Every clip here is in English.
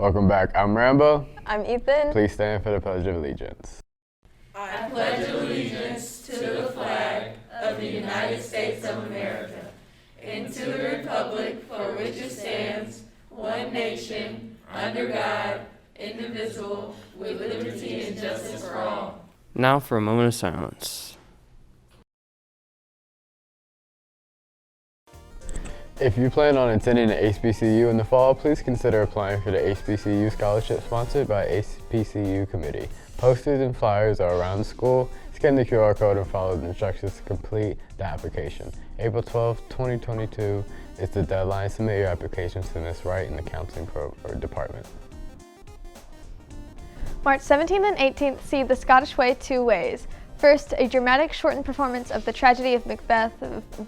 Welcome back. I'm Rambo. I'm Ethan. Please stand for the Pledge of Allegiance. I pledge allegiance to the flag of the United States of America and to the republic for which it stands, one nation, under God, indivisible, with liberty and justice for all. Now for a moment of silence. If you plan on attending an HBCU in the fall, please consider applying for the HBCU scholarship sponsored by HBCU committee. Posters and flyers are around the school. Scan the QR code and follow the instructions to complete the application. April 12, 2022 is the deadline. Submit your applications to Ms. Wright in the counseling department. March 17th and 18th see The Scottish Way two ways. First, a dramatic shortened performance of The Tragedy of Macbeth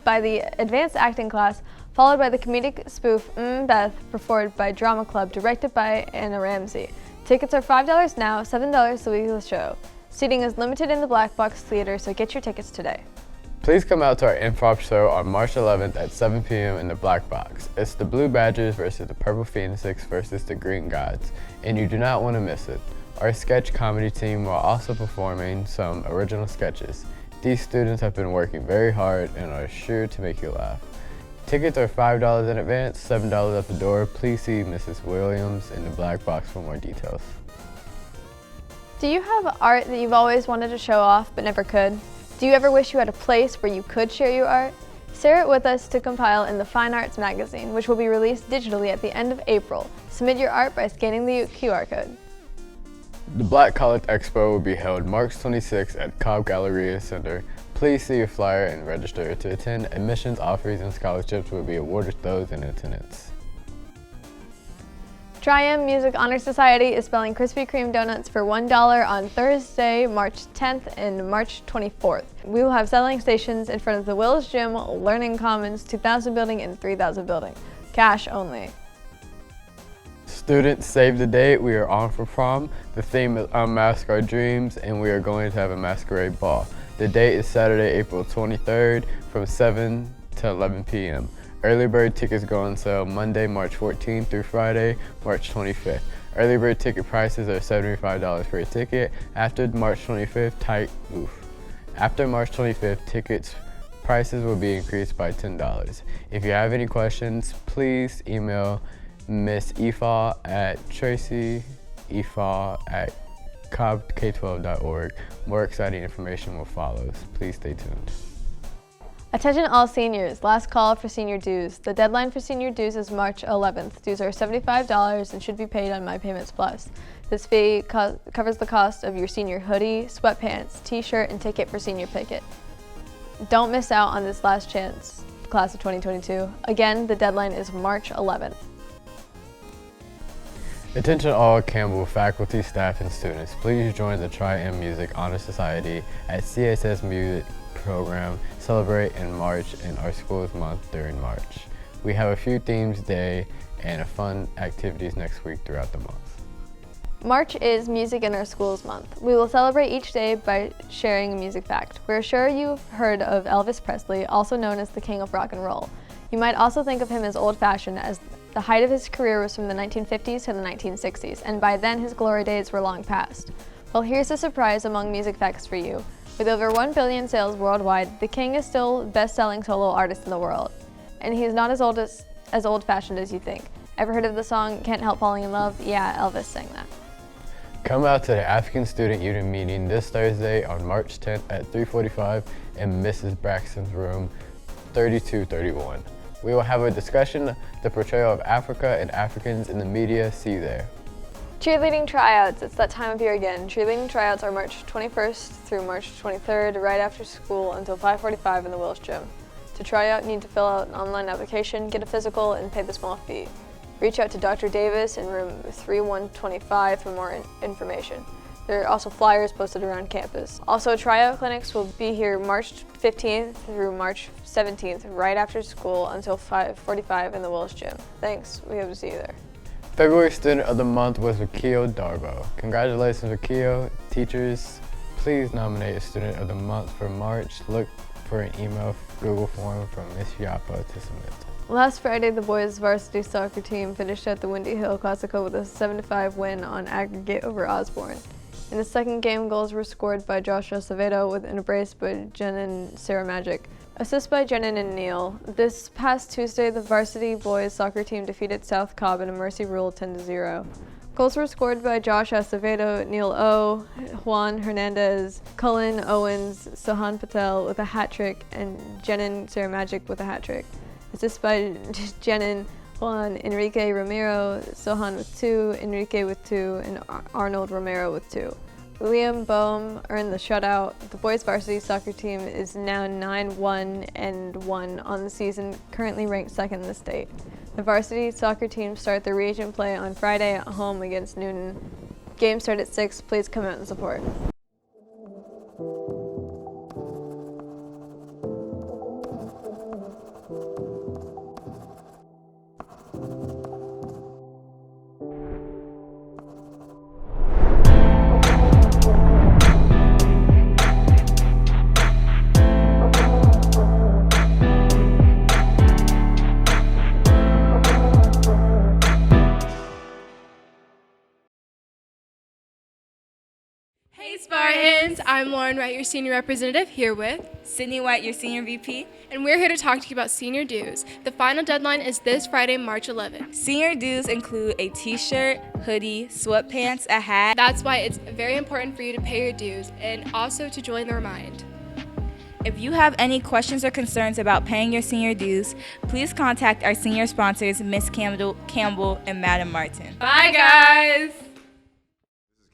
by the advanced acting class, followed by the comedic spoof Beth, performed by Drama Club, directed by Anna Ramsey. Tickets are $5 now, $7 the week of the show. Seating is limited in the Black Box Theater, so get your tickets today. Please come out to our improv show on March 11th at 7 p.m. in the Black Box. It's the Blue Badgers versus the Purple Phoenixes versus the Green Gods, and you do not want to miss it. Our sketch comedy team will also performing some original sketches. These students have been working very hard and are sure to make you laugh. Tickets are $5 in advance, $7 at the door. Please see Mrs. Williams in the Black Box for more details. Do you have art that you've always wanted to show off but never could? Do you ever wish you had a place where you could share your art? Share it with us to compile in the Fine Arts magazine, which will be released digitally at the end of April. Submit your art by scanning the QR code. The Black College Expo will be held March 26th at Cobb Galleria Center. Please see your flyer and register to attend. Admissions, offers, and scholarships will be awarded to those in attendance. Tri-M Music Honor Society is spelling Krispy Kreme donuts for $1 on Thursday, March 10th and March 24th. We will have selling stations in front of the Wills Gym, Learning Commons, 2000 building, and 3000 building. Cash only. Students, save the date. We are on for prom. The theme is Unmask Our Dreams, and we are going to have a masquerade ball. The date is Saturday, April 23rd from 7 to 11 p.m. Early bird tickets go on sale Monday, March 14th through Friday, March 25th. Early bird ticket prices are $75 per ticket. After March 25th, After March 25th, tickets prices will be increased by $10. If you have any questions, please email Miss Efa at tracyEfa@cobbk12.org. More exciting information will follow. Please stay tuned. Attention all seniors, last call for senior dues. The deadline for senior dues is March 11th. Dues are $75 and should be paid on My Payments Plus. This fee covers the cost of your senior hoodie, sweatpants, t-shirt, and ticket for senior picket. Don't miss out on this last chance, class of 2022. Again, the deadline is March 11th. Attention all Campbell faculty, staff, and students. Please join the Tri-M Music Honor Society at CSS Music Program. Celebrate in March in our school's month during March. We have a few themes day and fun activities next week throughout the month. March is Music in Our Schools Month. We will celebrate each day by sharing a music fact. We're sure you've heard of Elvis Presley, also known as the King of Rock and Roll. You might also think of him as old-fashioned, as the height of his career was from the 1950s to the 1960s, and by then his glory days were long past. Well, here's a surprise among music facts for you. With over 1 billion sales worldwide, the King is still the best-selling solo artist in the world. And he is not as old-fashioned as you think. Ever heard of the song Can't Help Falling in Love? Yeah, Elvis sang that. Come out to the African Student Union meeting this Thursday on March 10th at 3:45 in Mrs. Braxton's room 3231. We will have a discussion, the portrayal of Africa and Africans in the media. See you there. Cheerleading tryouts, it's that time of year again. Cheerleading tryouts are March 21st through March 23rd, right after school until 5:45 in the Wills Gym. To try out, you need to fill out an online application, get a physical, and pay the small fee. Reach out to Dr. Davis in room 3125 for more information. There are also flyers posted around campus. Also, tryout clinics will be here March 15th through March 17th, right after school until 5:45 in the Wills Gym. Thanks, we hope to see you there. February Student of the Month was Vakio Darbo. Congratulations, Vakio. Teachers, please nominate a Student of the Month for March. Look for an email Google form from Ms. Yapa to submit. Last Friday, the boys' varsity soccer team finished at the Windy Hill Classico with a 7-5 win on aggregate over Osborne. In the second game, goals were scored by Josh Acevedo with an brace by Jen and Sarah Magic. Assists by Jenin and Neal. This past Tuesday, the varsity boys soccer team defeated South Cobb in a mercy rule 10-0. Goals were scored by Josh Acevedo, Neil O, Juan Hernandez, Cullen Owens, Sohan Patel with a hat trick, and Jenin Sarah Magic with a hat trick. Assists by Jenin, Juan Enrique Romero, Sohan with 2, Enrique with 2, and Arnold Romero with 2. Liam Boehm earned the shutout. The boys varsity soccer team is now 9-1-1 on the season, currently ranked second in the state. The varsity soccer team start their region play on Friday at home against Newton. Games start at 6. Please come out and support. Hey Spartans, I'm Lauren Wright, your senior representative, here with Sydney White, your senior VP. And we're here to talk to you about senior dues. The final deadline is this Friday, March 11th. Senior dues include a t-shirt, hoodie, sweatpants, a hat. That's why it's very important for you to pay your dues and also to join the Remind. If you have any questions or concerns about paying your senior dues, please contact our senior sponsors, Miss Campbell and Madam Martin. Bye guys!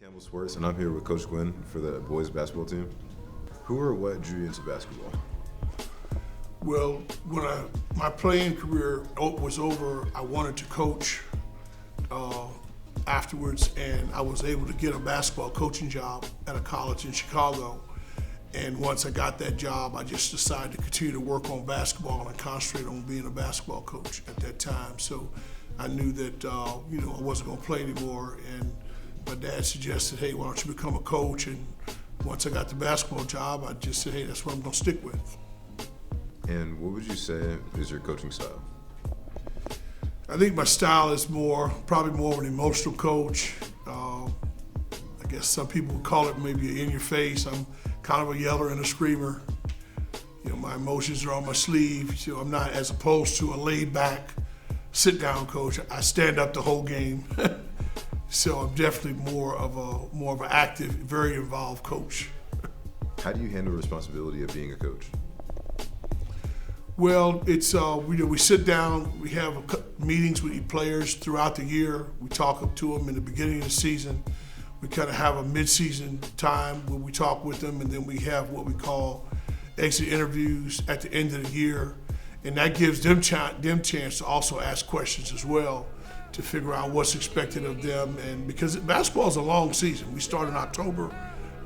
Campbell Sports, and I'm here with Coach Gwen for the boys basketball team. Who or what drew you into basketball? Well, when my playing career was over, I wanted to coach afterwards, and I was able to get a basketball coaching job at a college in Chicago. And once I got that job, I just decided to continue to work on basketball and concentrate on being a basketball coach at that time. So I knew that I wasn't going to play anymore, and my dad suggested, hey, why don't you become a coach? And once I got the basketball job, I just said, hey, that's what I'm going to stick with. And what would you say is your coaching style? I think my style is probably more of an emotional coach. I guess some people would call it maybe in your face. I'm kind of a yeller and a screamer. My emotions are on my sleeve. So I'm not, as opposed to a laid back, sit down coach. I stand up the whole game. So I'm definitely more of an active, very involved coach. How do you handle the responsibility of being a coach? Well, it's we sit down, we have meetings with the players throughout the year. We talk to them in the beginning of the season. We kind of have a mid-season time where we talk with them, and then we have what we call exit interviews at the end of the year, and that gives them chance to also ask questions as well, to figure out what's expected of them. And because basketball is a long season, we start in October,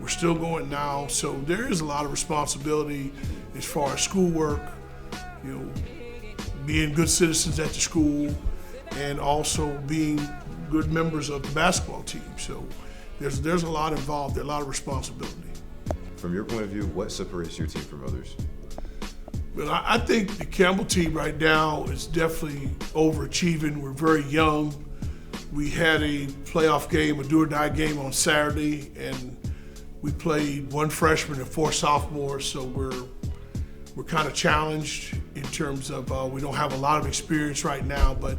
we're still going now, so there is a lot of responsibility as far as schoolwork, being good citizens at the school, and also being good members of the basketball team. So there's a lot involved, a lot of responsibility. From your point of view, what separates your team from others? Well, I think the Campbell team right now is definitely overachieving. We're very young. We had a playoff game, a do-or-die game on Saturday, and we played one freshman and 4 sophomores, so we're kind of challenged in terms of we don't have a lot of experience right now, but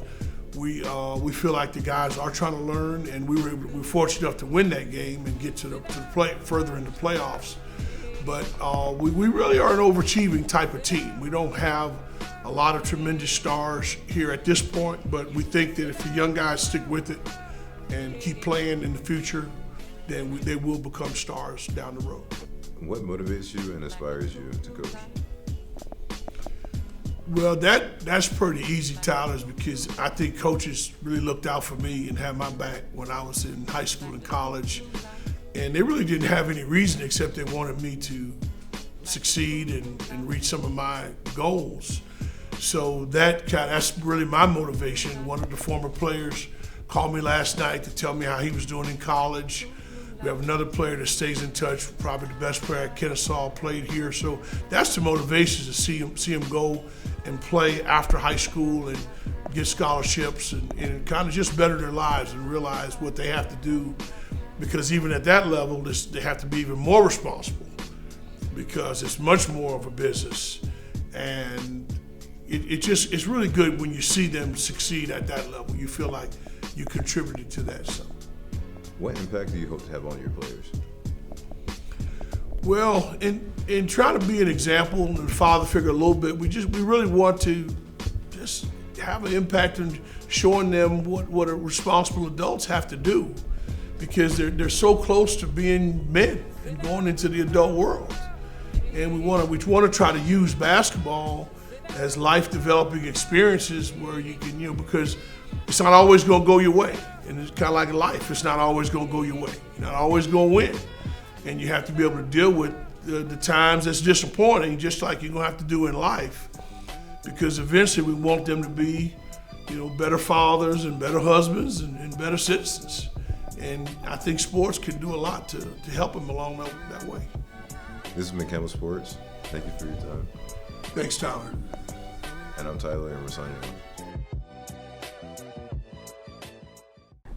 we feel like the guys are trying to learn, and we were fortunate enough to win that game and get to the further in the playoffs. But we really are an overachieving type of team. We don't have a lot of tremendous stars here at this point, but we think that if the young guys stick with it and keep playing in the future, then they will become stars down the road. What motivates you and inspires you to coach? Well, that's pretty easy, Tyler, because I think coaches really looked out for me and had my back when I was in high school and college. And they really didn't have any reason except they wanted me to succeed and reach some of my goals. So that's really my motivation. One of the former players called me last night to tell me how he was doing in college. We have another player that stays in touch, probably the best player at Kennesaw, played here. So that's the motivation, to see him go and play after high school and get scholarships and kind of just better their lives and realize what they have to do, because even at that level, they have to be even more responsible, because it's much more of a business. And it's really good when you see them succeed at that level. You feel like you contributed to that. So. What impact do you hope to have on your players? Well, in trying to be an example and father figure a little bit, we really want to just have an impact in showing them what responsible adults have to do, because they're so close to being men and going into the adult world. And we want to try to use basketball as life developing experiences where you can, because it's not always going to go your way. And it's kind of like life. It's not always going to go your way. You're not always going to win. And you have to be able to deal with the times that's disappointing, just like you're going to have to do in life. Because eventually we want them to be, better fathers and better husbands and better citizens. And I think sports can do a lot to help them along that way. This has been Campbell Sports. Thank you for your time. Thanks, Tyler. And I'm Tyler, and we're signing off.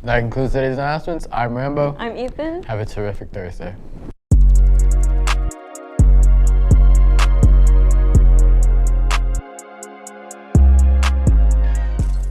That concludes today's announcements. I'm Rambo. I'm Ethan. Have a terrific Thursday.